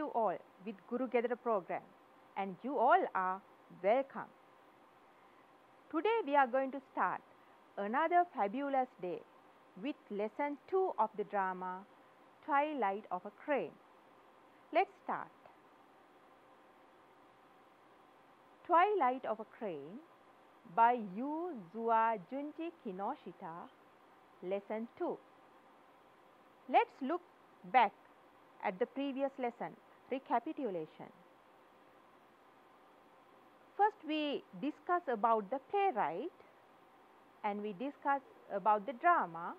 you all with Guru Gedar program, and you all are welcome. Today we are going to start another fabulous day with lesson 2 of the drama Twilight of a Crane. Let's start. Twilight of a Crane by Yu Zua Junji Kinoshita, lesson 2. Let's look back at the previous lesson, recapitulation. First we discuss about the playwright and we discuss about the drama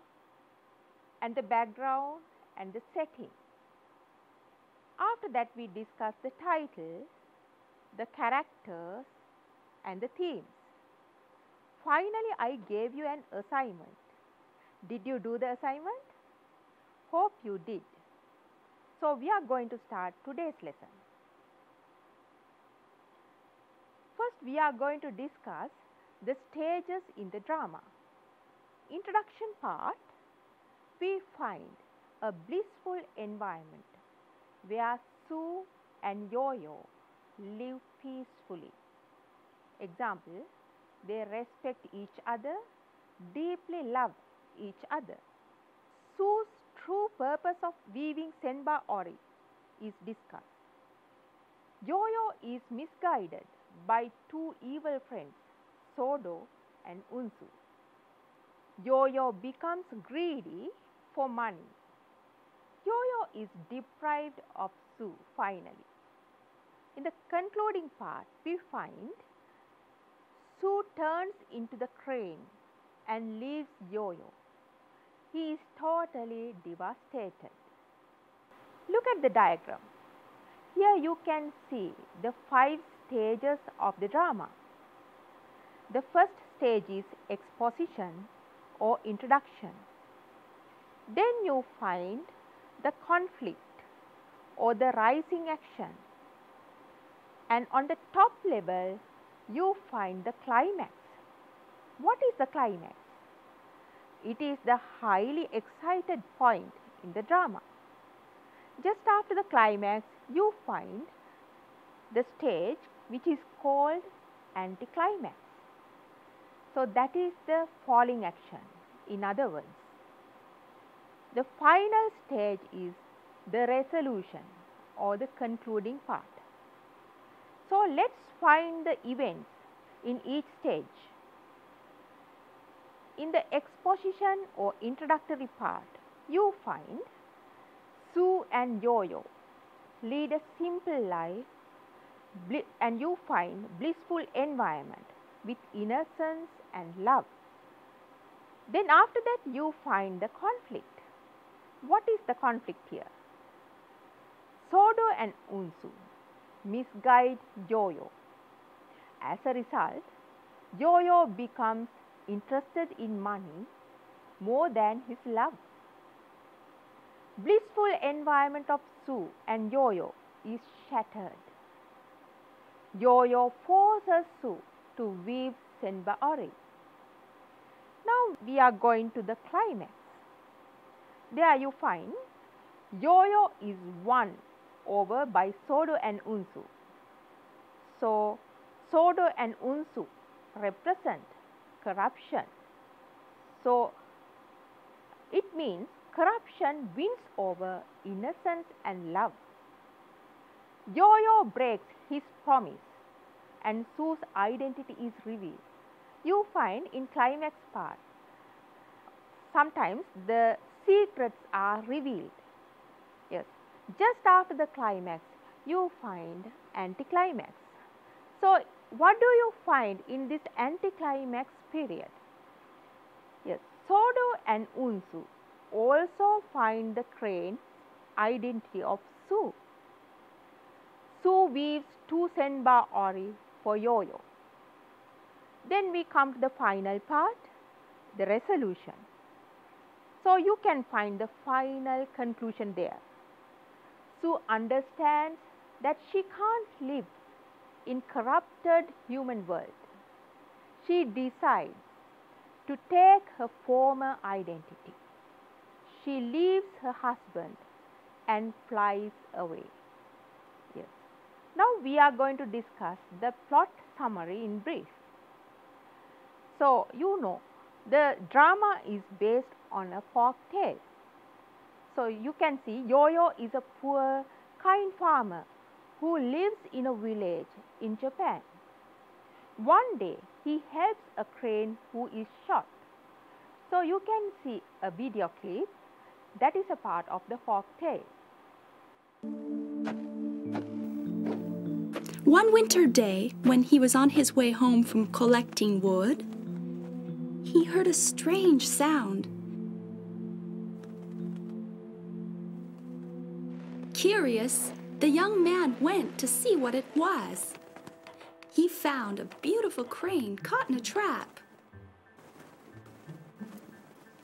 and the background and the setting. After that we discuss the title, the characters and the themes. Finally, I gave you an assignment. Did you do the assignment? Hope you did. So we are going to start today's lesson. First we are going to discuss the stages in the drama. Introduction part, we find a blissful environment where Sue and Yo-Yo live peacefully. Example, they respect each other, deeply love each other. Sue's true purpose of weaving Senba Ori is discussed. Yo-Yo is misguided by two evil friends, Sodo and Unsu. Yo-Yo becomes greedy for money. Yo-Yo is deprived of Sue finally. In the concluding part, we find Sue turns into the crane and leaves Yo-Yo. He is totally devastated. Look at the diagram. Here you can see the 5 stages of the drama. The first stage is exposition or introduction. Then you find the conflict or the rising action. And on the top level, you find the climax. What is the climax? It is the highly excited point in the drama. Just after the climax, you find the stage which is called anticlimax. So that is the falling action, in other words. The final stage is the resolution or the concluding part. So let's find the events in each stage. In the exposition or introductory part, you find Sue and Yo-Yo lead a simple life and you find blissful environment with innocence and love. Then after that you find the conflict. What is the conflict here? Sodo and Unsu misguide Yo-Yo. As a result, Yo-Yo becomes interested in money more than his love. Blissful environment of Sue and Yo-Yo is shattered. Yo-Yo forces Sue to weave Senba Ori. Now we are going to the climax. There you find Yo-Yo is won over by Sodo and Unsu. So Sodo and Unsu represent corruption. So it means corruption wins over innocence and love. Yo-Yo breaks his promise and Sue's identity is revealed. You find in climax part, sometimes the secrets are revealed. Yes, just after the climax, you find anticlimax. So what do you find in this anticlimax period? Yes, Sodo and Unsu also find the crane identity of Sue. Sue weaves 2 Senba Ori for Yo-Yo. Then we come to the final part, the resolution. So you can find the final conclusion there. Sue understands that she can't live in corrupted human world. She decides to take her former identity. She leaves her husband and flies away. Now we are going to discuss the plot summary in brief. So, you know, the drama is based on a folk tale. So, you can see Yo-Yo is a poor, kind farmer who lives in a village in Japan. One day, he helps a crane who is shot. So, you can see a video clip that is a part of the folk tale. One winter day, when he was on his way home from collecting wood, he heard a strange sound. Curious, the young man went to see what it was. He found a beautiful crane caught in a trap.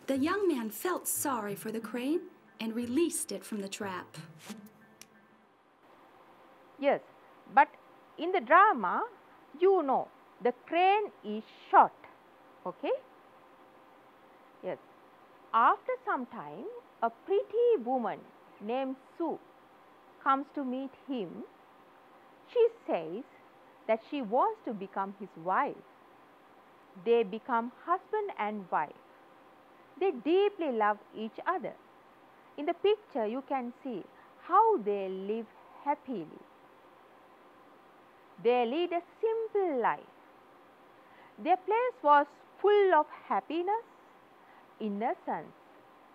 The young man felt sorry for the crane and released it from the trap. Yes, but in the drama, you know, the crane is shot. Okay? Yes. After some time, a pretty woman named Sue comes to meet him. She says that she wants to become his wife. They become husband and wife. They deeply love each other. In the picture, you can see how they live happily. They lead a simple life. Their place was full of happiness, innocence,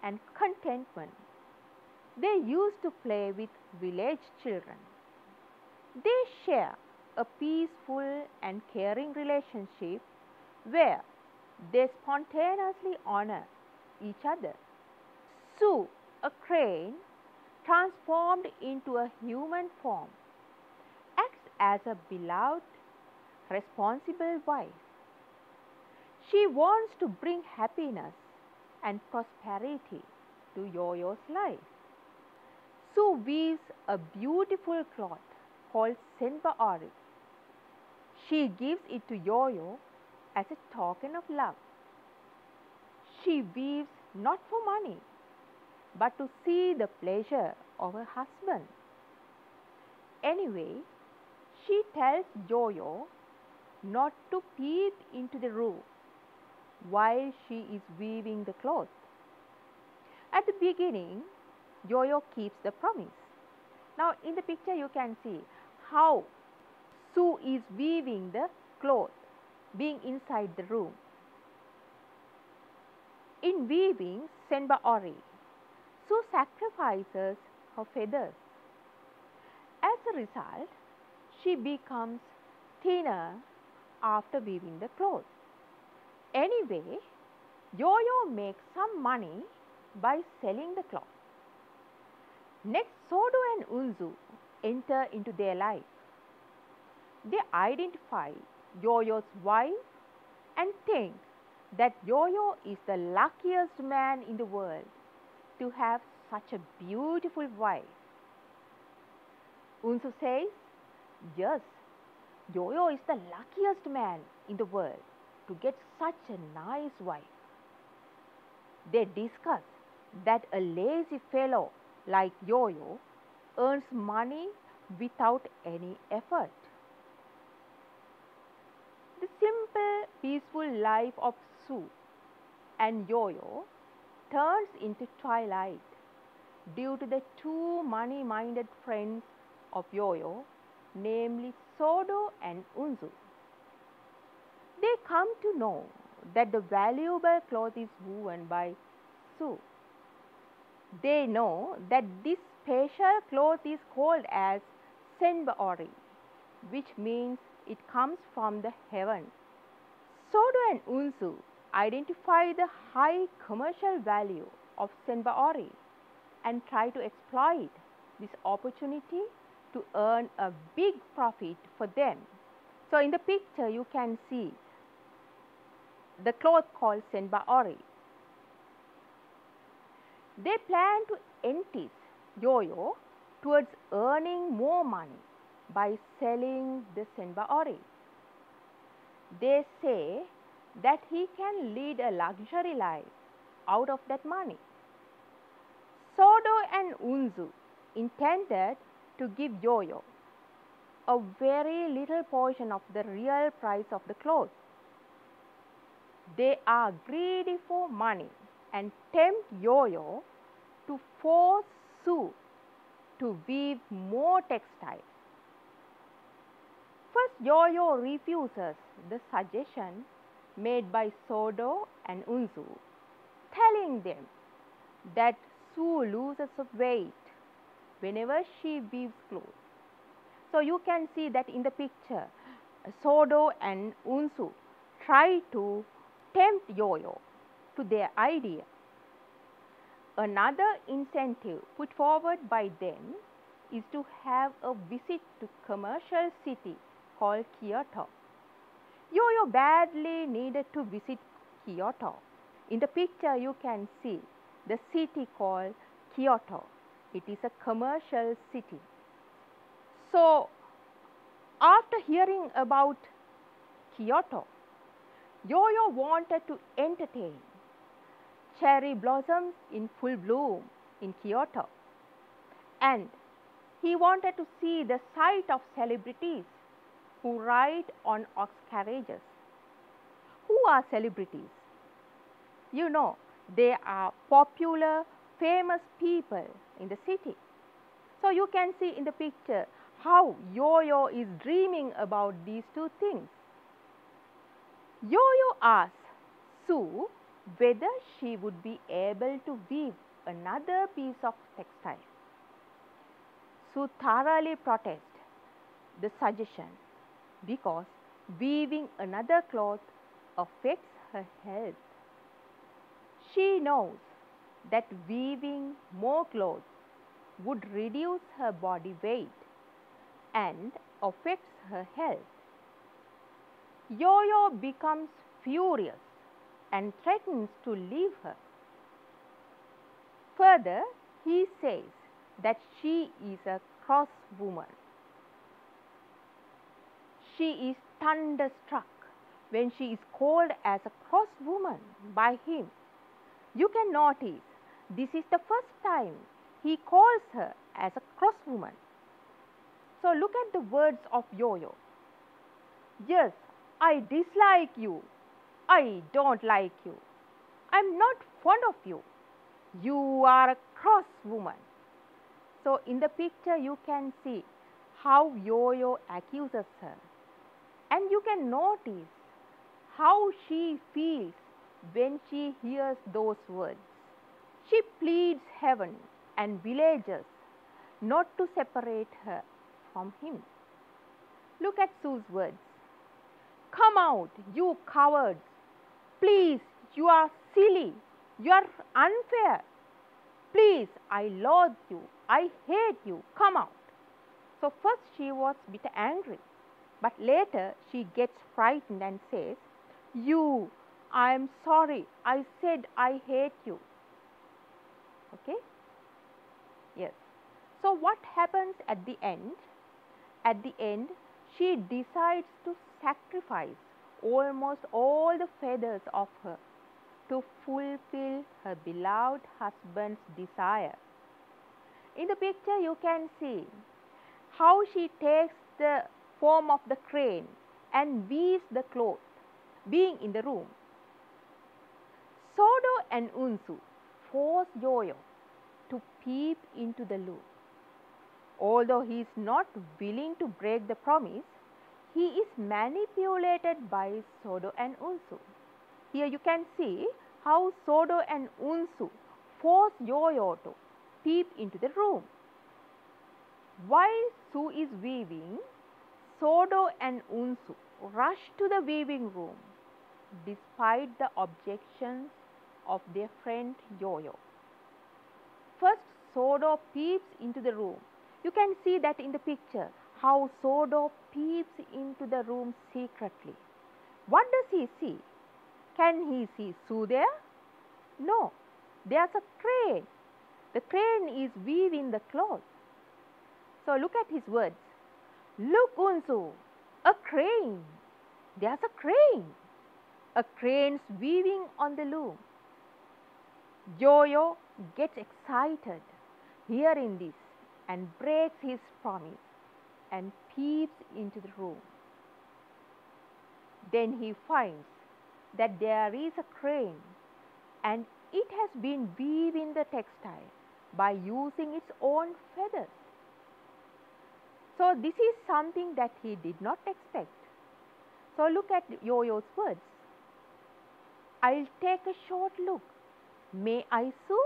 and contentment. They used to play with village children. They share a peaceful and caring relationship where they spontaneously honor each other. Sue, a crane transformed into a human form, acts as a beloved, responsible wife. She wants to bring happiness and prosperity to Yo-Yo's life. Sue weaves a beautiful cloth called senbaori. She gives it to Yo-Yo as a token of love. She weaves not for money, but to see the pleasure of her husband. Anyway, she tells Yo-Yo not to peep into the room while she is weaving the cloth. At the beginning, Yo-Yo keeps the promise. Now, in the picture, you can see how Sue is weaving the cloth, being inside the room. In weaving senbaori, Sue sacrifices her feathers. As a result, she becomes thinner after weaving the cloth. Anyway, Yo-Yo makes some money by selling the cloth. Next, Sodo and Unzu enter into their life. They identify Yo-Yo's wife and think that Yo-Yo is the luckiest man in the world to have such a beautiful wife. Unzu says, yes, Yo-Yo is the luckiest man in the world to get such a nice wife. They discuss that a lazy fellow like Yo-Yo earns money without any effort. The simple, peaceful life of Sue and Yo-Yo turns into Twilight due to the two money-minded friends of Yo-Yo, namely Sodo and Unzu. They come to know that the valuable cloth is woven by Sue. They know that this special cloth is called as senbaori, which means it comes from the heaven. Sodo and Unzu identify the high commercial value of senbaori and try to exploit this opportunity to earn a big profit for them. So, in the picture you can see the cloth called senbaori. They plan to entice Yo-Yo towards earning more money by selling the senbaori. They say that he can lead a luxury life out of that money. Sodo and Unzu intended to give Yo-Yo a very little portion of the real price of the clothes. They are greedy for money and tempt Yo-Yo to force Sue to weave more textiles. First, Yo-Yo refuses the suggestion made by Sodo and Unsu, telling them that Sue loses weight whenever she weaves clothes. So you can see that in the picture, Sodo and Unsu try to tempt Yo-Yo to their idea. Another incentive put forward by them is to have a visit to commercial city called Kyoto. Yo-Yo badly needed to visit Kyoto. In the picture you can see the city called Kyoto. It is a commercial city. So after hearing about Kyoto, Yo-Yo wanted to entertain cherry blossoms in full bloom in Kyoto, and he wanted to see the sight of celebrities who ride on ox carriages. Who are celebrities? You know, they are popular, famous people in the city. So you can see in the picture how Yo-Yo is dreaming about these two things. Yo-Yo asks Sue whether she would be able to weave another piece of textile. Sue thoroughly protests the suggestion because weaving another cloth affects her health. She knows that weaving more clothes would reduce her body weight and affects her health. Yo-Yo becomes furious and threatens to leave her. Further, he says that she is a cross woman. She is thunderstruck when she is called as a cross woman by him. You can notice this is the first time he calls her as a cross woman. So look at the words of Yo-Yo. Yes, I dislike you. I don't like you. I'm not fond of you. You are a cross woman. So in the picture you can see how Yo-Yo accuses her. And you can notice how she feels when she hears those words. She pleads heaven and villagers not to separate her from him. Look at Sue's words. Come out, you cowards. Please, you are silly. You are unfair. Please, I loathe you. I hate you. Come out. So first she was a bit angry. But later she gets frightened and says, I am sorry. I said I hate you. Okay? Yes. So what happens at the end? At the end, she decides to sacrifice almost all the feathers of her to fulfill her beloved husband's desire. In the picture you can see how she takes the form of the crane and weaves the cloth, being in the room. Sodo and Unsu force Yo-Yo to peep into the loom. Although he is not willing to break the promise, he is manipulated by Sodo and Unsu. Here you can see how Sodo and Unsu force Yo-Yo to peep into the room. While Sue is weaving, Sodo and Unsu rush to the weaving room despite the objections of their friend Yo-Yo. First, Sodo peeps into the room. You can see that in the picture how Sodo peeps into the room secretly. What does he see? Can he see Sue there? No, there's a crane. The crane is weaving the cloth. So look at his words. Look, Unsu, a crane. There's a crane. A crane's weaving on the loom. Yo-Yo gets excited hearing this and breaks his promise and peeps into the room. Then he finds that there is a crane and it has been weaving the textile by using its own feathers. So this is something that he did not expect. So look at Yo-Yo's words. I'll take a short look. May I, Sue?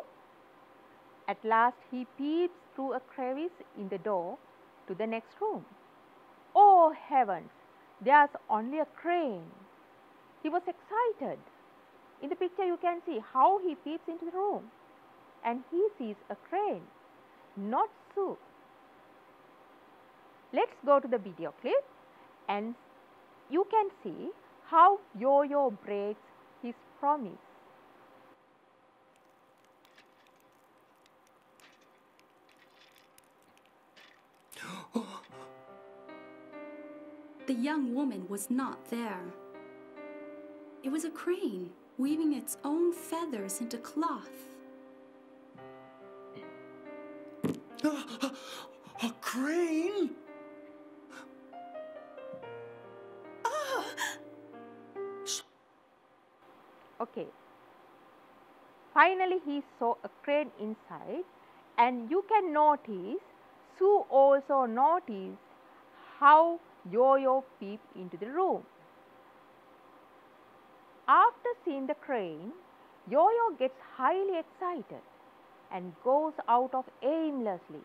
At last he peeps through a crevice in the door to the next room. Oh heavens, there's only a crane. He was excited. In the picture you can see how he peeps into the room and he sees a crane, not Sue. Let's go to the video clip and you can see how Yo-Yo breaks his promise. The young woman was not there. It was a crane weaving its own feathers into cloth. A crane? Okay. Finally, he saw a crane inside, and you can notice Sue also noticed how Yo-Yo peeped into the room. After seeing the crane, Yo-Yo gets highly excited and goes out of aimlessly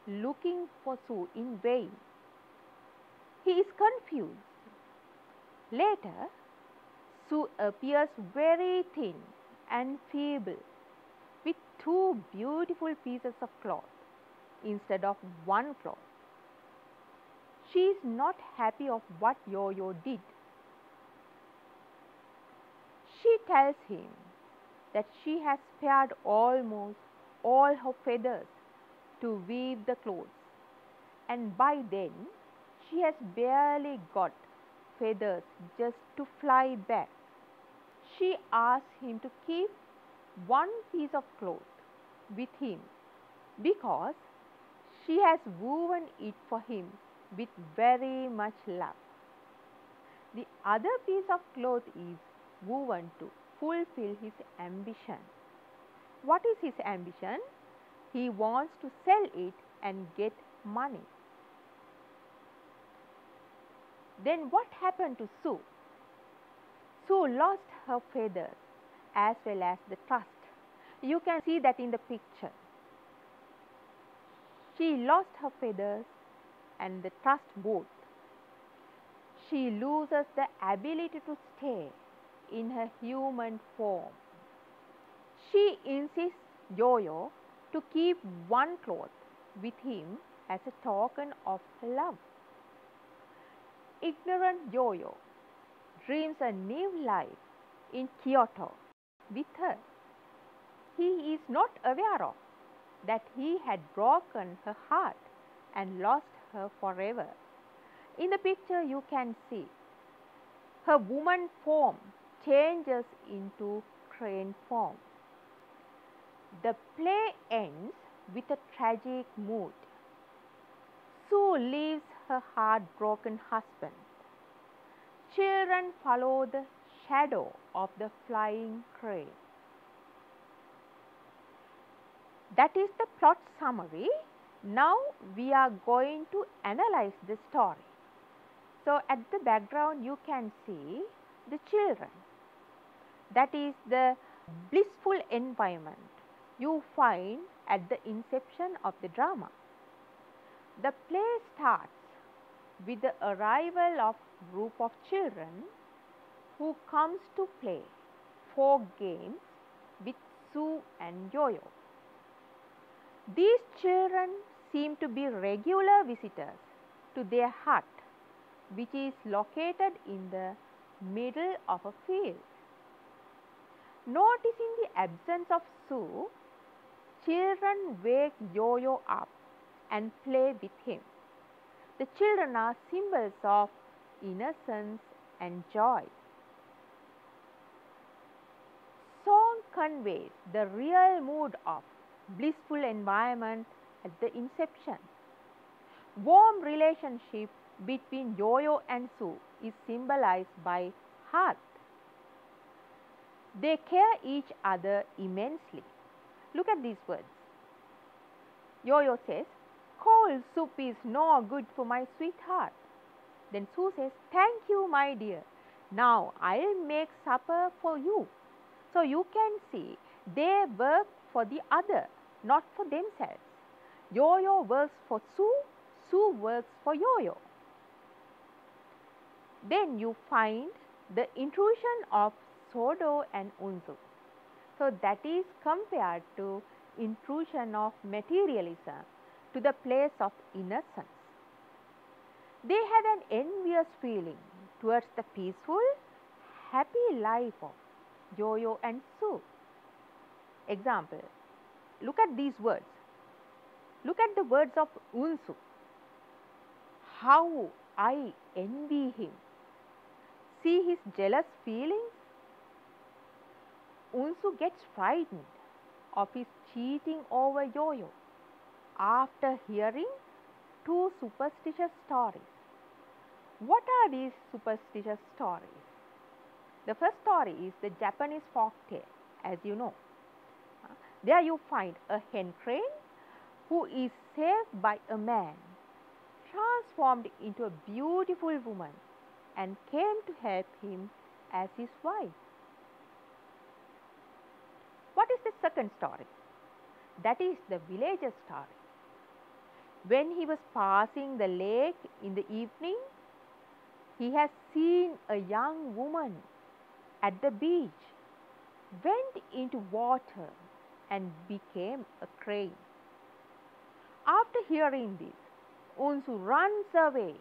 looking for Sue in vain. He is confused. Later, Sue appears very thin and feeble with two beautiful pieces of cloth instead of one cloth. She is not happy of what Yo-Yo did. She tells him that she has spared almost all her feathers to weave the clothes, and by then she has barely got feathers just to fly back. She asks him to keep one piece of cloth with him because she has woven it for him with very much love. The other piece of cloth is woven to fulfill his ambition. What is his ambition? He wants to sell it and get money. Then what happened to Sue? Sue lost her feathers as well as the trust. You can see that in the picture. She lost her feathers and the trust both. She loses the ability to stay in her human form. She insists Yo-Yo to keep one cloth with him as a token of her love. Ignorant Yo-Yo dreams a new life in Kyoto with her. He is not aware of that he had broken her heart and lost her forever. In the picture you can see her woman form changes into crane form. The play ends with a tragic mood. Sue leaves her heartbroken husband. Children follow the shadow of the flying crane. That is the plot summary. Now we are going to analyze the story. So at the background you can see the children. That is the blissful environment you find at the inception of the drama. The play starts with the arrival of a group of children who comes to play folk games with Sue and Yo-Yo. These children seem to be regular visitors to their hut, which is located in the middle of a field. Noticing the absence of Sue, children wake Yo-Yo up and play with him. The children are symbols of innocence and joy. Song conveys the real mood of blissful environment at the inception. Warm relationship between Yo-Yo and Sue is symbolized by heart. They care each other immensely. Look at these words. Yo-Yo says, "Cold soup is no good for my sweetheart." Then Sue says, "Thank you, my dear. Now I'll make supper for you." So you can see they work for the other, not for themselves. Yo-Yo works for Sue, Sue works for Yo-Yo. Then you find the intrusion of Sodo and Unsu. So that is compared to intrusion of materialism to the place of innocence. They had an envious feeling towards the peaceful, happy life of Yo-Yo and Sue. Example, look at these words. Look at the words of Unsu. "How I envy him." See his jealous feelings? Unsu gets frightened of his cheating over Yo-Yo after hearing two superstitious stories. What are these superstitious stories? The first story is the Japanese folk tale, as you know. There you find a hen crane who is saved by a man, transformed into a beautiful woman, and came to help him as his wife. What is the second story? That is the villager's story. When he was passing the lake in the evening, he has seen a young woman at the beach, went into water and became a crane. After hearing this, Unsu runs away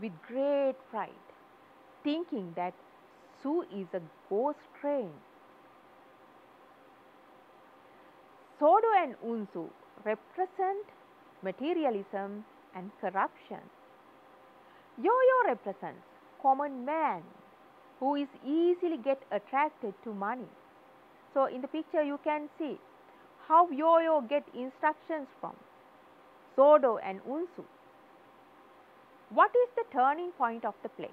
with great fright, thinking that Sue is a ghost crane. Sodo and Unsu represent materialism and corruption. Yo-Yo represents common man who is easily get attracted to money. So in the picture you can see how Yo-Yo get instructions from Sodo and Unsu. What is the turning point of the play?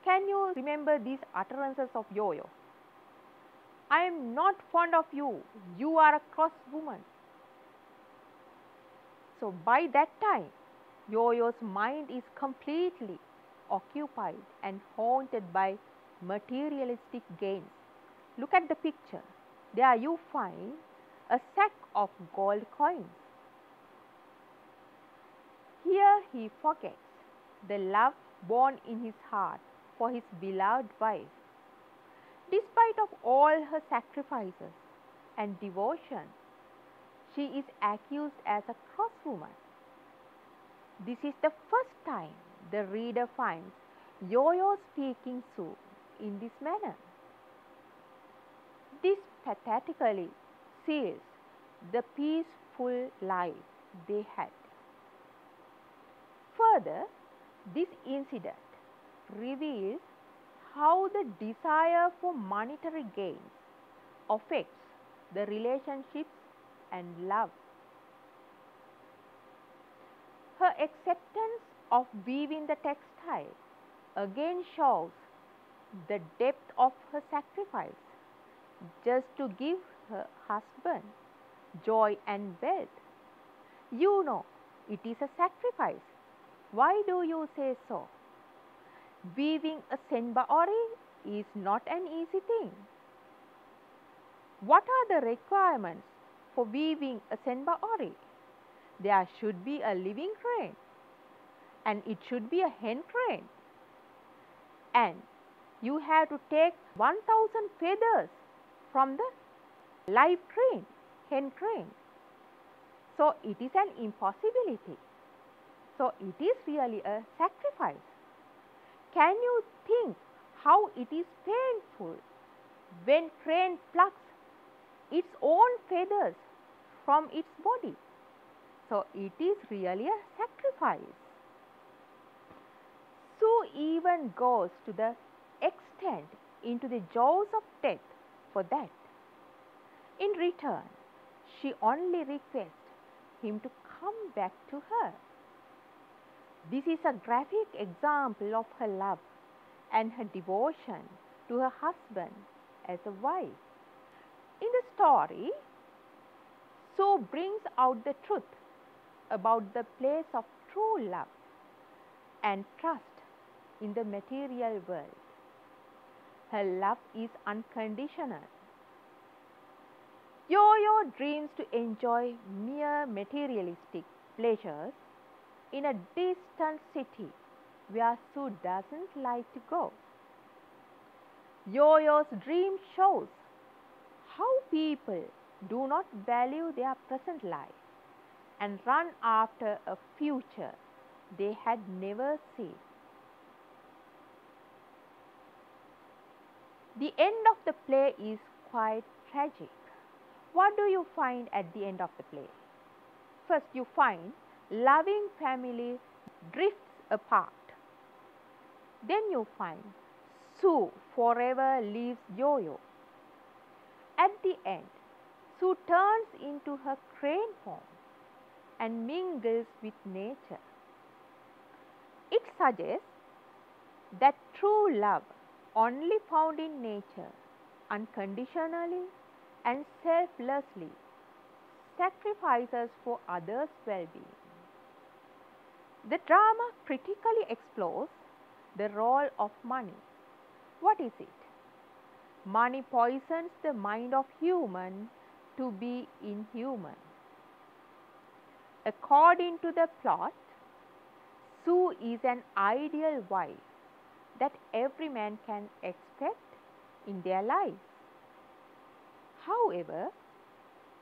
Can you remember these utterances of Yo-Yo? "I am not fond of you, you are a cross woman." So by that time, Yo-Yo's mind is completely occupied and haunted by materialistic gains. Look at the picture. There you find a sack of gold coins. Here he forgets the love born in his heart for his beloved wife. Despite of all her sacrifices and devotion, she is accused as a cross woman. This is the first time the reader finds Yo-Yo speaking Sue in this manner. This pathetically seals the peaceful life they had. Further, this incident reveals how the desire for monetary gains affects the relationships and love. Her acceptance of weaving the textile again shows the depth of her sacrifice just to give her husband joy and wealth. You know, it is a sacrifice. Why do you say so? Weaving a senbaori is not an easy thing. What are the requirements for weaving a senbaori? There should be a living crane, and it should be a hen crane, and you have to take 1000 feathers from the live crane, hen crane. So it is an impossibility. So it is really a sacrifice. Can you think how it is painful when crane plucks its own feathers from its body? So it is really a sacrifice. Sue even goes to the extent into the jaws of death for that. In return, she only requests him to come back to her. This is a graphic example of her love and her devotion to her husband as a wife. In the story, Sue brings out the truth about the place of true love and trust in the material world. Her love is unconditional. Yo-Yo dreams to enjoy mere materialistic pleasures in a distant city where Sue doesn't like to go. Yo-Yo's dream shows how people do not value their present life and run after a future they had never seen. The end of the play is quite tragic. What do you find at the end of the play? First, you find loving family drifts apart. Then you find Sue forever leaves Yo-Yo. At the end, Sue turns into her crane form and mingles with nature. It suggests that true love, only found in nature, unconditionally and selflessly, sacrifices for others' well-being. The drama critically explores the role of money. What is it? Money poisons the mind of human to be inhuman. According to the plot, Sue is an ideal wife that every man can expect in their lives. However,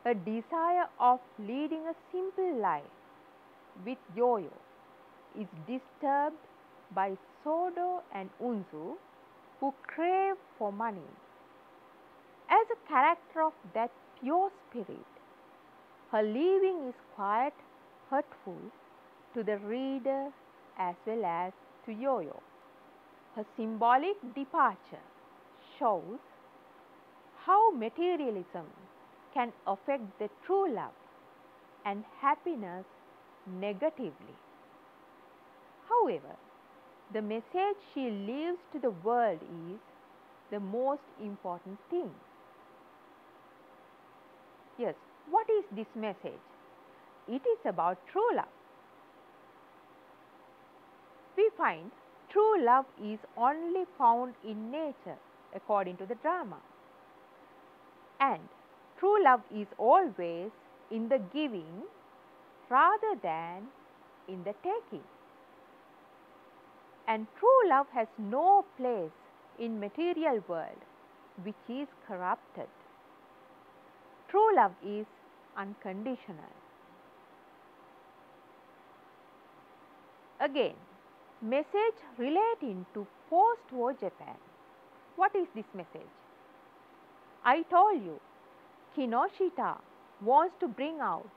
a desire of leading a simple life with Yo-Yo is disturbed by Sodo and Unzu, who crave for money. As a character of that pure spirit, her leaving is quite hurtful to the reader as well as to Yo-Yo. Her symbolic departure shows how materialism can affect the true love and happiness negatively. However, the message she leaves to the world is the most important thing. Yes, what is this message? It is about true love. We find true love is only found in nature according to the drama. And true love is always in the giving rather than in the taking. And true love has no place in material world which is corrupted. True love is unconditional. Again, message relating to post-war Japan. What is this message? I told you, Kinoshita wants to bring out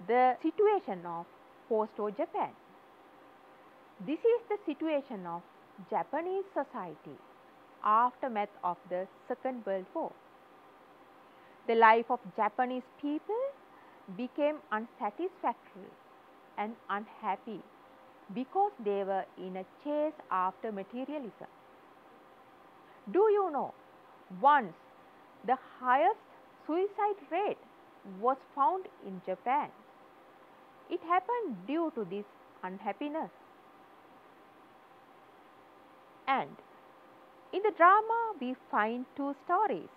the situation of post-war Japan. This is the situation of Japanese society aftermath of the Second World War. The life of Japanese people became unsatisfactory and unhappy because they were in a chase after materialism. Do you know, once the highest suicide rate was found in Japan. It happened due to this unhappiness. And in the drama, we find two stories.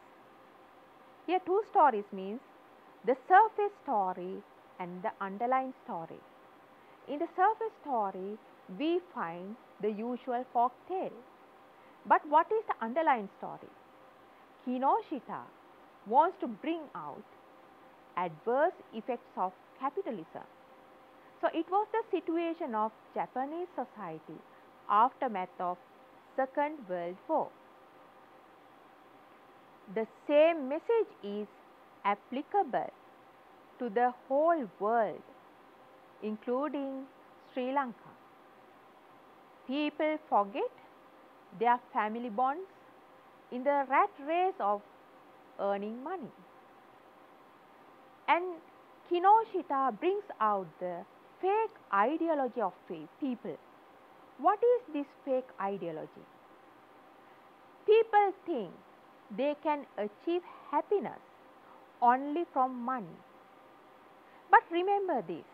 Here, two stories means the surface story and the underlying story. In the surface story, we find the usual folk tale. But what is the underlying story? Kinoshita wants to bring out adverse effects of capitalism. So, it was the situation of Japanese society aftermath of Second World War. The same message is applicable to the whole world, including Sri Lanka. People forget their family bonds in the rat race of earning money. And Kinoshita brings out the fake ideology of people What is this fake ideology? People think they can achieve happiness only from money. But remember this,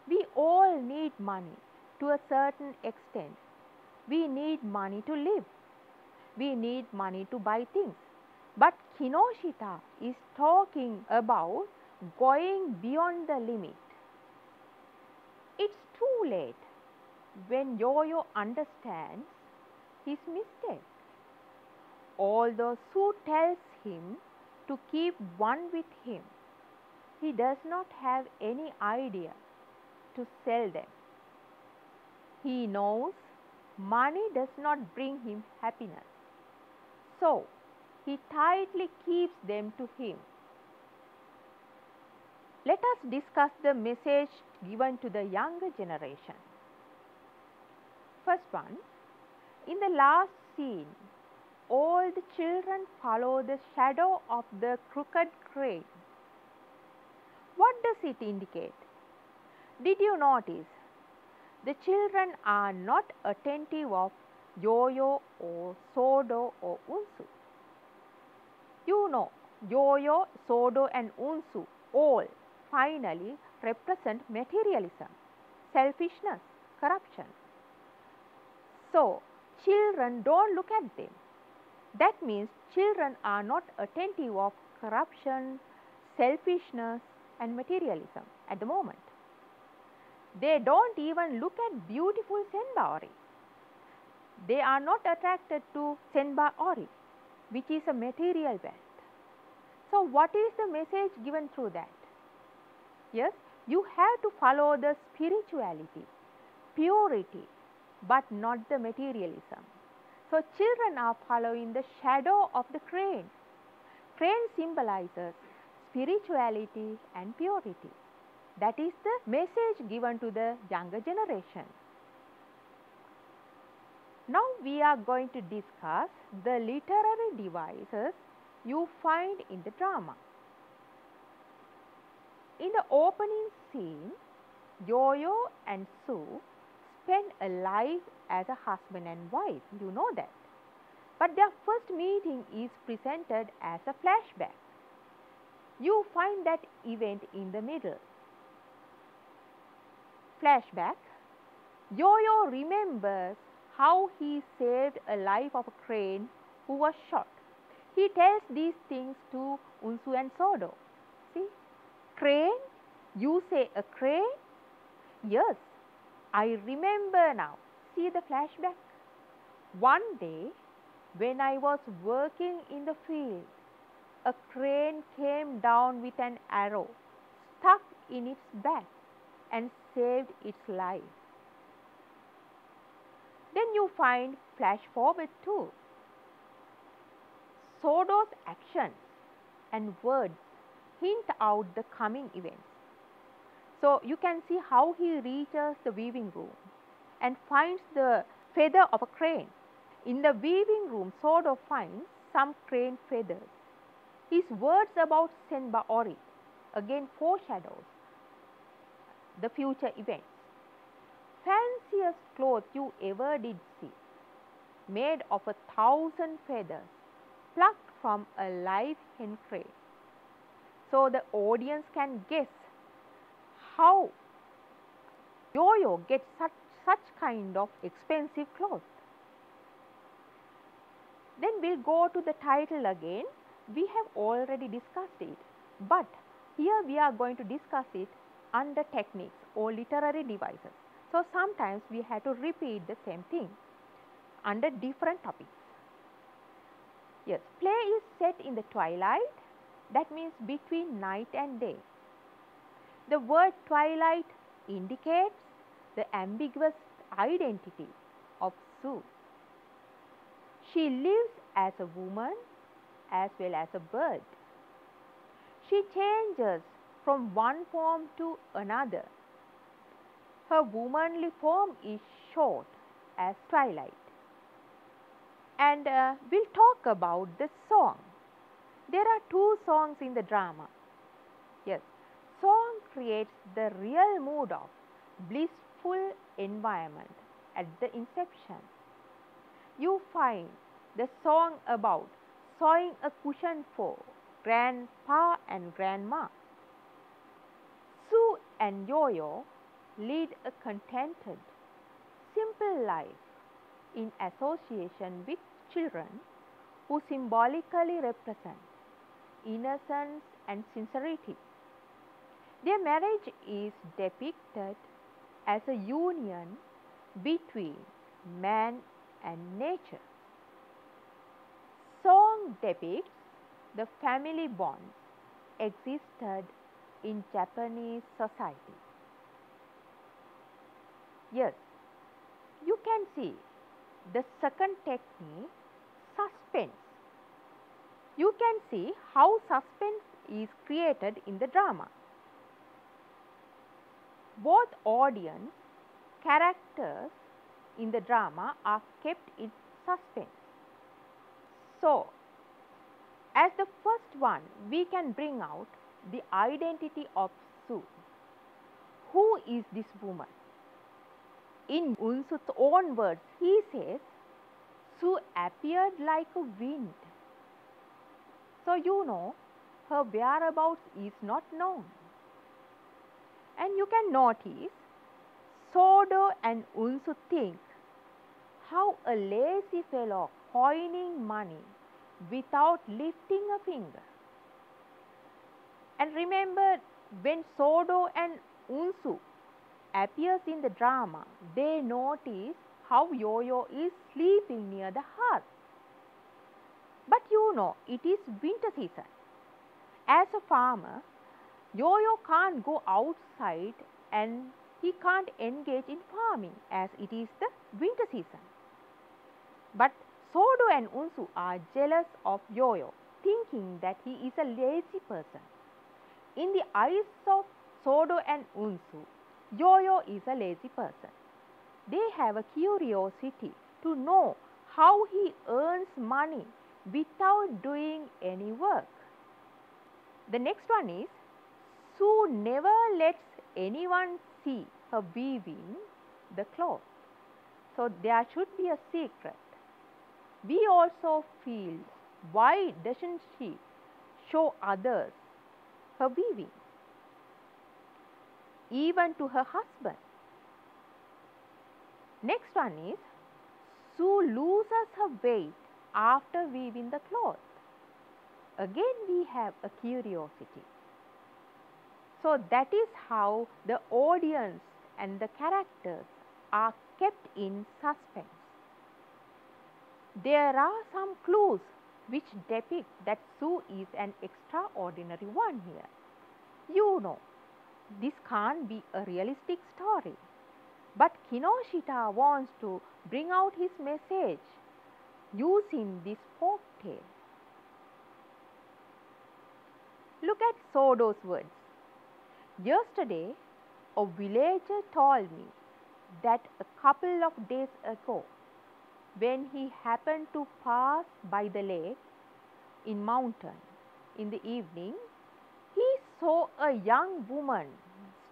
we all need money to a certain extent. We need money to live. We need money to buy things. But Kinoshita is talking about going beyond the limit. It's too late when Yo-Yo understands his mistake. Although Sue tells him to keep one with him, he does not have any idea to sell them. He knows money does not bring him happiness. So, he tightly keeps them to him. Let us discuss the message given to the younger generation. First one, in the last scene, all the children follow the shadow of the crooked crane. What does it indicate? Did you notice? The children are not attentive of Yo-Yo or Sodo or Unsu. You know, Yo-Yo, Sodo and Unsu all finally represent materialism, selfishness, corruption. So, children don't look at them. That means children are not attentive of corruption, selfishness and materialism at the moment. They don't even look at beautiful Senba Ori. They are not attracted to Senba Ori, which is a material wealth. So, what is the message given through that? Yes, you have to follow the spirituality, purity, but not the materialism. So, children are following the shadow of the crane. Crane symbolizes spirituality and purity. That is the message given to the younger generation. Now, we are going to discuss the literary devices you find in the drama. In the opening scene, Yo-Yo and Sue spend a life as a husband and wife, you know that. But their first meeting is presented as a flashback. You find that event in the middle. Flashback, Yo-Yo remembers how he saved a life of a crane who was shot. He tells these things to Unsu and Sodo. See, crane, you say a crane? Yes, I remember now. See the flashback. One day, when I was working in the field, a crane came down with an arrow stuck in its back and saved its life. Then you find flash forward too. Sodo's actions and words hint out the coming events. So you can see how he reaches the weaving room and finds the feather of a crane. In the weaving room, Sodo finds some crane feathers. His words about Senba Ori again foreshadows the future events. Fanciest cloth you ever did see, made of 1,000 feathers plucked from a live hen crane. So the audience can guess how Yo-Yo gets such kind of expensive clothes. Then we'll go to the title again. We have already discussed it, but here we are going to discuss it under techniques or literary devices. So sometimes we have to repeat the same thing under different topics. Yes, play is set in the twilight, that means between night and day. The word twilight indicates the ambiguous identity of Sue. She lives as a woman as well as a bird. She changes from one form to another. Her womanly form is short as Twilight. And we'll talk about the song. There are two songs in the drama. Yes, song creates the real mood of blissful environment at the inception. You find the song about sewing a cushion for grandpa and grandma. Sue and Yo-Yo lead a contented, simple life in association with children who symbolically represent innocence and sincerity. Their marriage is depicted as a union between man and nature. Song depicts the family bonds existed in Japanese society. Yes, you can see the second technique, suspense. You can see how suspense is created in the drama. Both audience, characters in the drama are kept in suspense. So, as the first one, we can bring out the identity of Sue. Who is this woman? In Unsu's own words, he says, Sue appeared like a wind. So, you know, her whereabouts is not known. And you can notice, Sodo and Unsu think how a lazy fellow coining money without lifting a finger. And remember, when Sodo and Unsu appears in the drama, they notice how Yo-Yo is sleeping near the hearth. But you know, it is winter season. As a farmer, Yo-Yo can't go outside and he can't engage in farming as it is the winter season. But Sodo and Unsu are jealous of Yo-Yo, thinking that he is a lazy person. In the eyes of Sodo and Unsu, Yo-Yo is a lazy person. They have a curiosity to know how he earns money without doing any work. The next one is, Sue never lets anyone see her weaving the cloth. So there should be a secret. We also feel, why doesn't she show others her weaving, even to her husband? Next one is, Sue loses her weight after weaving the cloth. Again we have a curiosity. So that is how the audience and the characters are kept in suspense. There are some clues which depict that Sue is an extraordinary one here. You know, this can't be a realistic story. But Kinoshita wants to bring out his message using this folk tale. Look at Sodo's words. Yesterday, a villager told me that a couple of days ago, when he happened to pass by the lake in mountain in the evening, he saw a young woman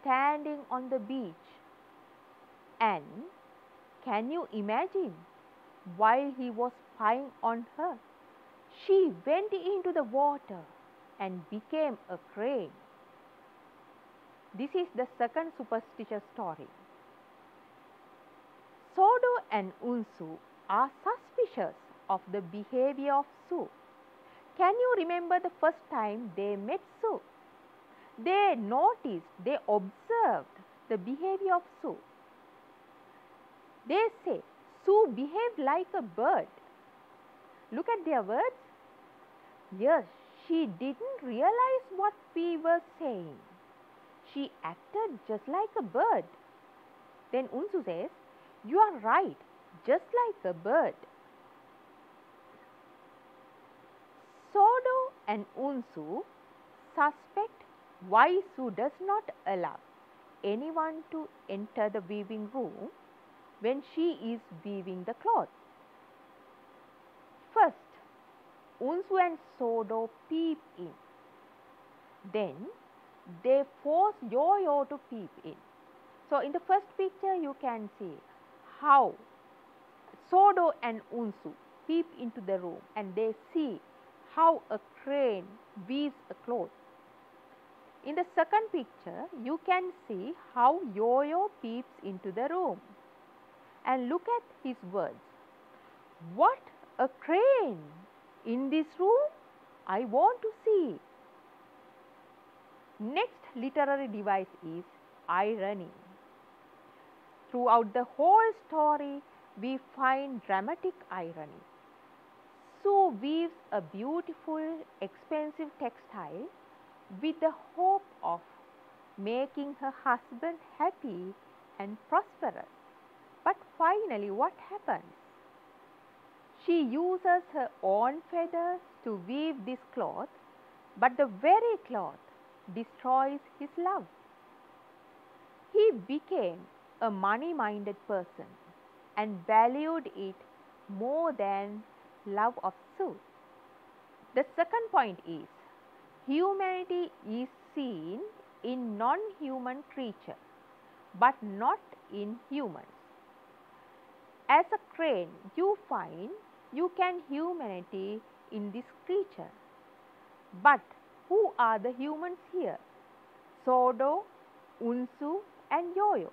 standing on the beach. And can you imagine, while he was spying on her, she went into the water and became a crane. This is the second superstitious story. Sodo and Unsu are suspicious of the behavior of Sue. Can you remember the first time they met Sue? They noticed, they observed the behavior of Sue. They say, Sue behaved like a bird. Look at their words. Yes, she didn't realize what we were saying. She acted just like a bird. Then Unsu says, you are right, just like a bird. Sodo and Unsu suspect why Sue does not allow anyone to enter the weaving room when she is weaving the cloth. First, Unsu and Sodo peep in. Then, they force Yo-Yo to peep in. So, in the first picture, you can see how Sodo and Unsu peep into the room and they see how a crane weaves a cloth. In the second picture, you can see how Yo-Yo peeps into the room. And look at his words. What a crane! In this room, I want to see. Next literary device is irony. Throughout the whole story, we find dramatic irony. Sue weaves a beautiful, expensive textile with the hope of making her husband happy and prosperous. But finally, what happens? She uses her own feathers to weave this cloth, but the very cloth destroys his love. He became a money-minded person and valued it more than love of Sue. The second point is, humanity is seen in non-human creatures, but not in humans. As a crane, you find you can humanity in this creature. But who are the humans here? Sodo, Unsu and Yo-Yo.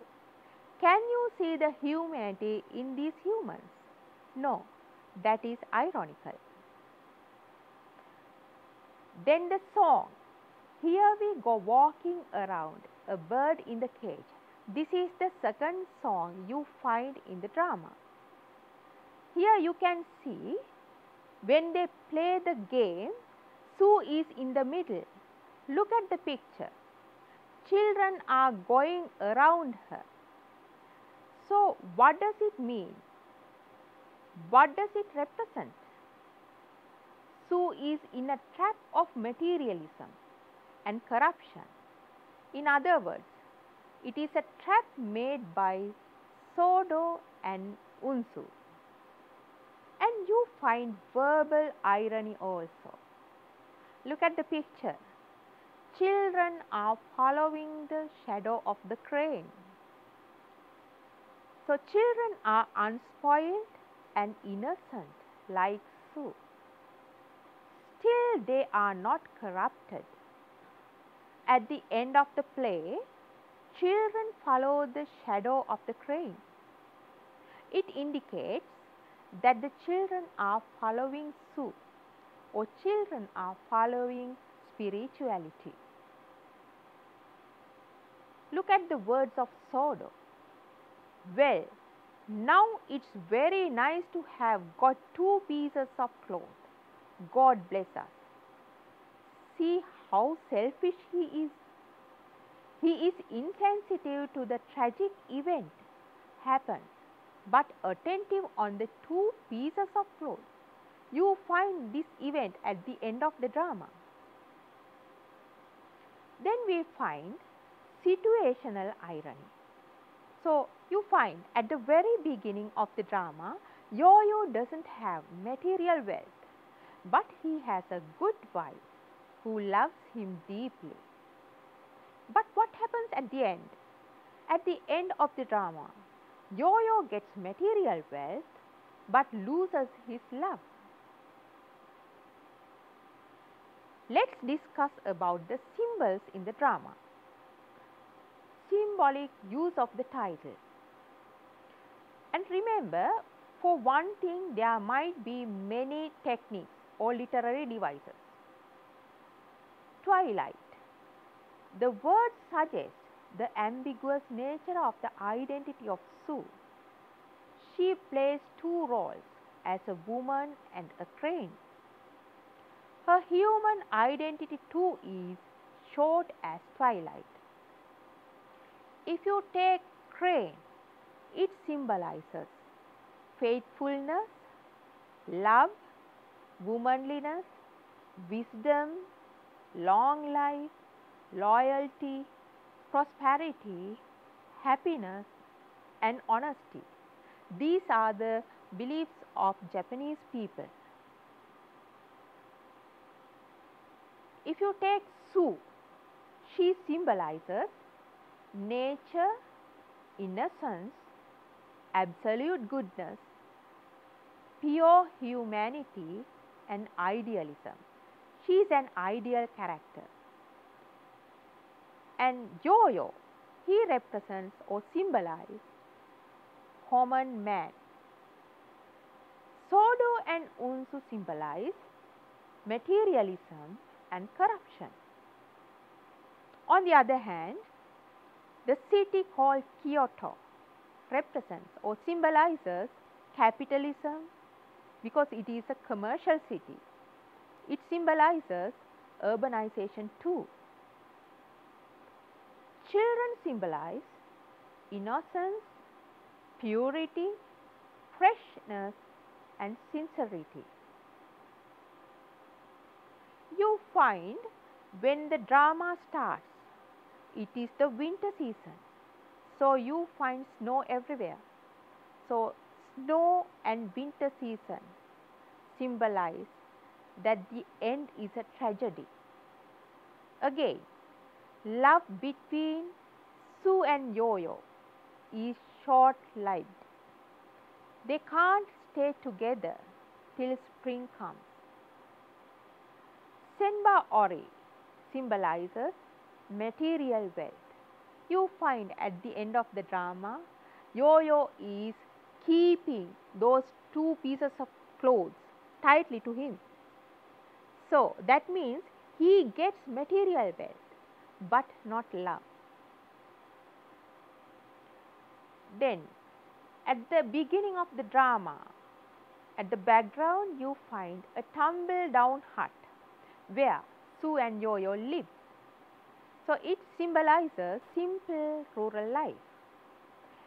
Can you see the humanity in these humans? No, that is ironical. Then the song. Here we go walking around, a bird in the cage. This is the second song you find in the drama. Here you can see when they play the game, Sue is in the middle. Look at the picture. Children are going around her. So what does it mean? What does it represent? Sue is in a trap of materialism and corruption. In other words, it is a trap made by Sodo and Unsu. And you find verbal irony also. Look at the picture. Children are following the shadow of the crane. So children are unspoiled and innocent like Sue. Still they are not corrupted. At the end of the play, children follow the shadow of the crane. It indicates that the children are following Sue, or children are following spirituality. Look at the words of Sodo. Well, now it's very nice to have got 2 pieces of cloth. God bless us. See how selfish he is. He is insensitive to the tragic event happened, but attentive on the 2 pieces of cloth. You find this event at the end of the drama. Then we find situational irony. So you find at the very beginning of the drama, Yo-Yo doesn't have material wealth, but he has a good wife who loves him deeply. But what happens at the end? At the end of the drama, Yo-Yo gets material wealth but loses his love. Let's discuss about the symbols in the drama. Symbolic use of the title. And remember, for one thing, there might be many techniques or literary devices. Twilight. The word suggests the ambiguous nature of the identity of Sue. She plays 2 roles, as a woman and a crane. Her human identity too is short as Twilight. If you take crane, it symbolizes faithfulness, love, womanliness, wisdom, long life, loyalty, prosperity, happiness and honesty. These are the beliefs of Japanese people. If you take Sue, she symbolizes nature, innocence, absolute goodness, pure humanity, and idealism. She is an ideal character. And Yo-Yo, he represents or symbolizes common man. Sodo and Unsu symbolize materialism and corruption. On the other hand, the city called Kyoto represents or symbolizes capitalism because it is a commercial city. It symbolizes urbanization too. Children symbolize innocence, purity, freshness, and sincerity. You find when the drama starts, it is the winter season, so you find snow everywhere. So, snow and winter season symbolize that the end is a tragedy. Again, love between Sue and Yo-Yo is short-lived. They can't stay together till spring comes. Senba Ori symbolizes material wealth. You find at the end of the drama, Yo-Yo is keeping those two pieces of clothes tightly to him. So, that means he gets material wealth, but not love. Then, at the beginning of the drama, at the background you find a tumble down hut where Sue and Yo-Yo live. So, it symbolizes simple rural life.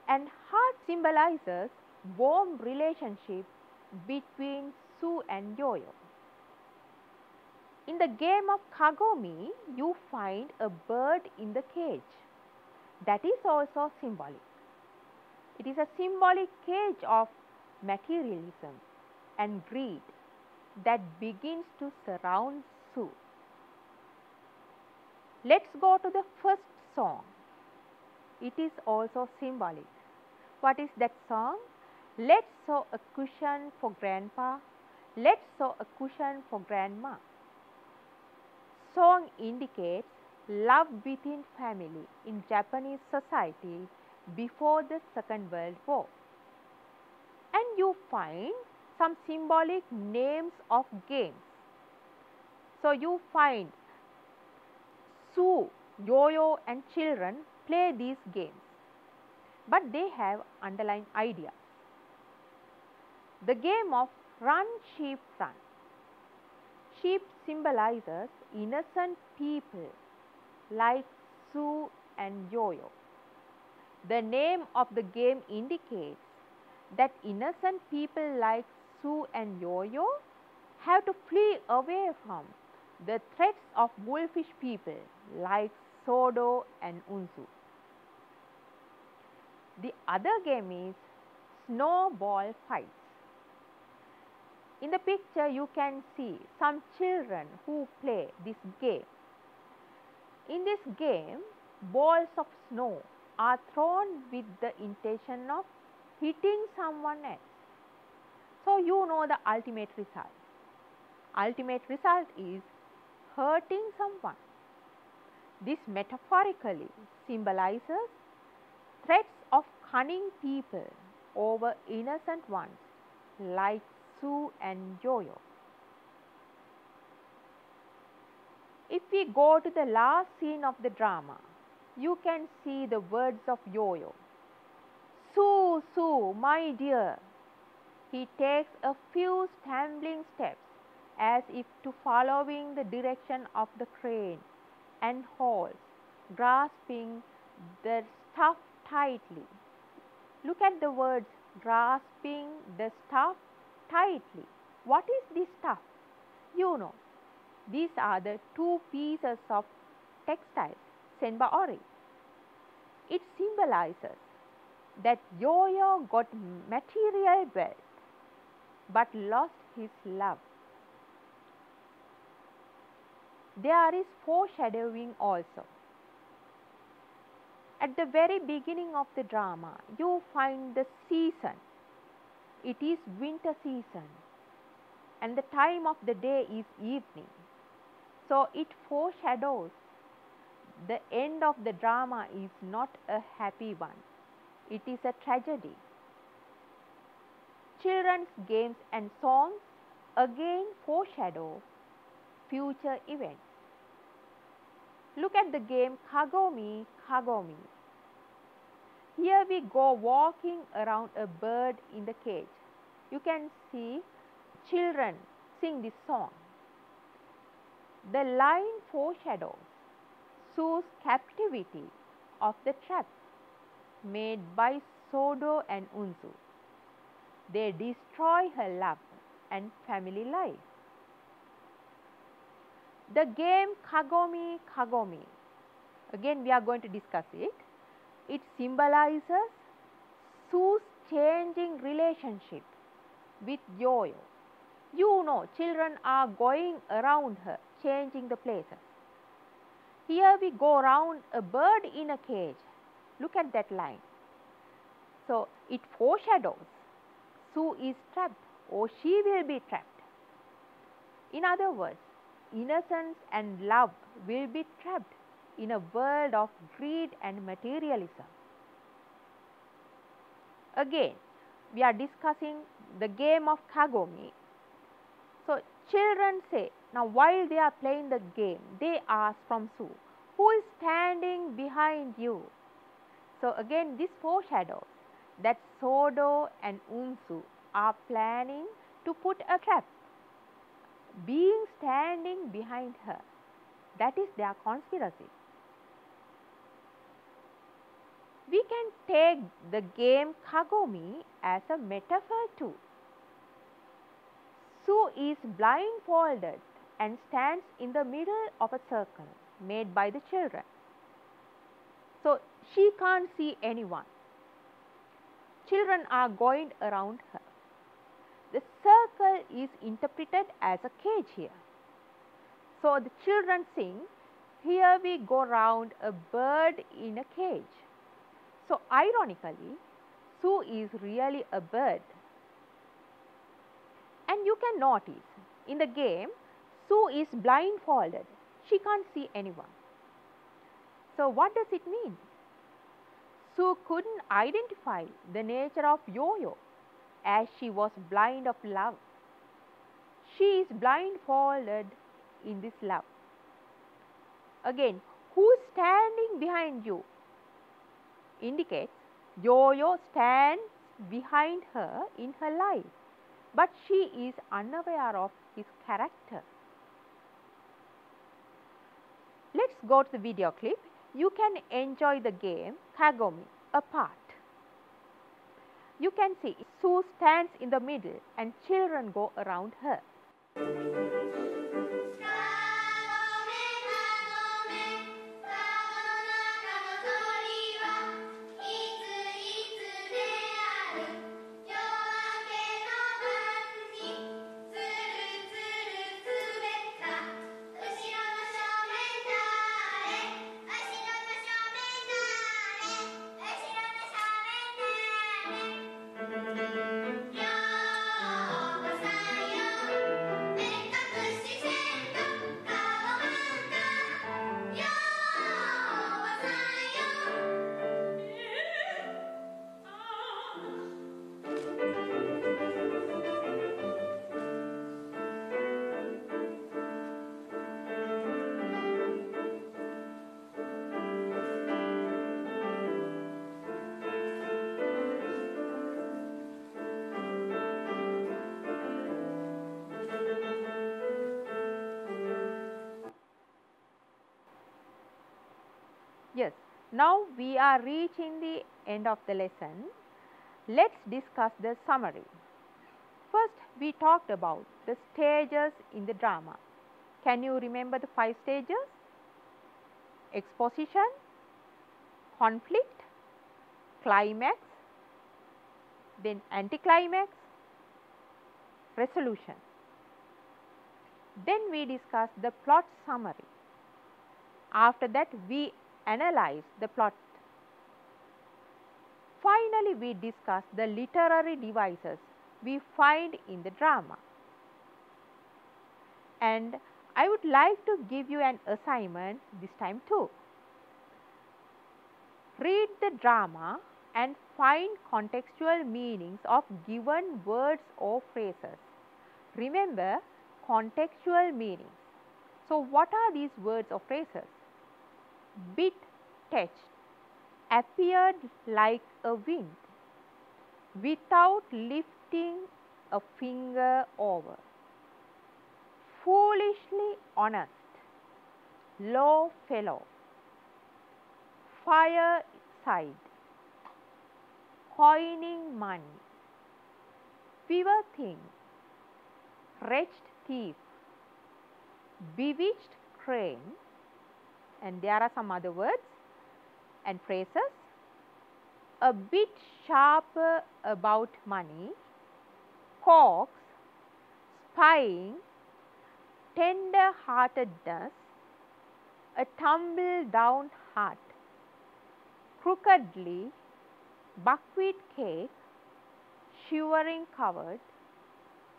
And heart symbolizes warm relationship between Sue and Yo-Yo. In the game of Kagome, you find a bird in the cage. That is also symbolic. It is a symbolic cage of materialism and greed that begins to surround Sue. Let's go to the first song. It is also symbolic. What is that song? Let's sew a cushion for grandpa. Let's sew a cushion for grandma. Song indicates love within family in Japanese society before the Second World War. And you find some symbolic names of games. So, you find Sue, Yo-Yo and children play these games, but they have underlying ideas. The game of Run Sheep Run. Sheep symbolizes innocent people like Sue and Yo-Yo. The name of the game indicates that innocent people like Sue and Yo-Yo have to flee away from the threats of wolfish people like Sodo and Unsu. The other game is snowball fights. In the picture you can see some children who play this game. In this game, balls of snow are thrown with the intention of hitting someone else. So, you know the ultimate result. Ultimate result is hurting someone. This metaphorically symbolizes threats of cunning people over innocent ones like Sue and Yo-Yo. If we go to the last scene of the drama, you can see the words of Yo-Yo. Sue, Sue, my dear. He takes a few stumbling steps as if to following the direction of the crane and holds, grasping the stuff tightly. Look at the words, grasping the stuff tightly. What is this stuff? You know, these are the two pieces of textiles, Senba Ori. It symbolizes that Yo-Yo got material wealth but lost his love. There is foreshadowing also. At the very beginning of the drama, you find the season. It is winter season and the time of the day is evening. So it foreshadows the end of the drama is not a happy one. It is a tragedy. Children's games and songs again foreshadow future events. Look at the game Kagomi Kagomi. Here we go walking around a bird in the cage. You can see children sing this song. The line foreshadows Sue's captivity of the trap made by Sodo and Unsu. They destroy her love and family life. The game Kagomi Kagomi, again we are going to discuss it. It symbolizes Sue's changing relationship with Yo-Yo. You know, children are going around her, changing the places. Here we go around a bird in a cage. Look at that line. So it foreshadows Sue is trapped or she will be trapped. In other words, innocence and love will be trapped in a world of greed and materialism. Again, we are discussing the game of Kagomi. So children say, now while they are playing the game, they ask from Sue, who is standing behind you? So again this foreshadows that Sodo and Unsu are planning to put a trap, being standing behind her. That is their conspiracy. We can take the game Kagomi as a metaphor too. Sue is blindfolded and stands in the middle of a circle made by the children. So she can't see anyone. Children are going around her. The circle is interpreted as a cage here. So the children sing, here we go round a bird in a cage. So ironically, Sue is really a bird. And you can notice in the game, Sue is blindfolded. She can't see anyone. So what does it mean? Sue couldn't identify the nature of Yo-Yo as she was blind of love. She is blindfolded in this love. Again, who is standing behind you? Indicates Yo-Yo stands behind her in her life, but she is unaware of his character. Let's go to the video clip. You can enjoy the game Kagomi apart. You can see Sue stands in the middle and children go around her. Yes, now we are reaching the end of the lesson. Let's discuss the summary. First, we talked about the stages in the drama. Can you remember the 5 stages? Exposition, conflict, climax, then anticlimax, resolution. Then we discussed the plot summary. After that, we analyze the plot finally, we discuss the literary devices we find in the drama. And I would like to give you an assignment this time too. Read the drama and find contextual meanings of given words or phrases. Remember, contextual meanings. So, what are these words or phrases? Bit touched, appeared like a wind, without lifting a finger over, foolishly honest, low fellow, fireside, coining money, fever thing, wretched thief, bewitched crane, and there are some other words and phrases. A bit sharper about money, coax, spying, tender-heartedness, a tumble-down heart, crookedly, buckwheat cake, shivering covered,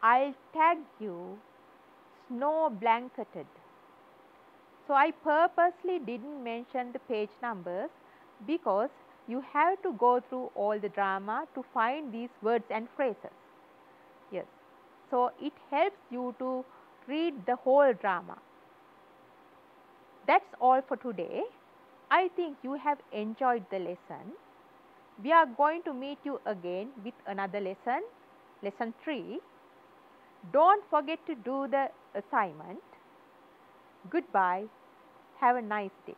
I'll tag you, snow blanketed. So, I purposely didn't mention the page numbers because you have to go through all the drama to find these words and phrases. Yes. So, it helps you to read the whole drama. That's all for today. I think you have enjoyed the lesson. We are going to meet you again with another lesson, lesson 3. Don't forget to do the assignment. Goodbye. Have a nice day.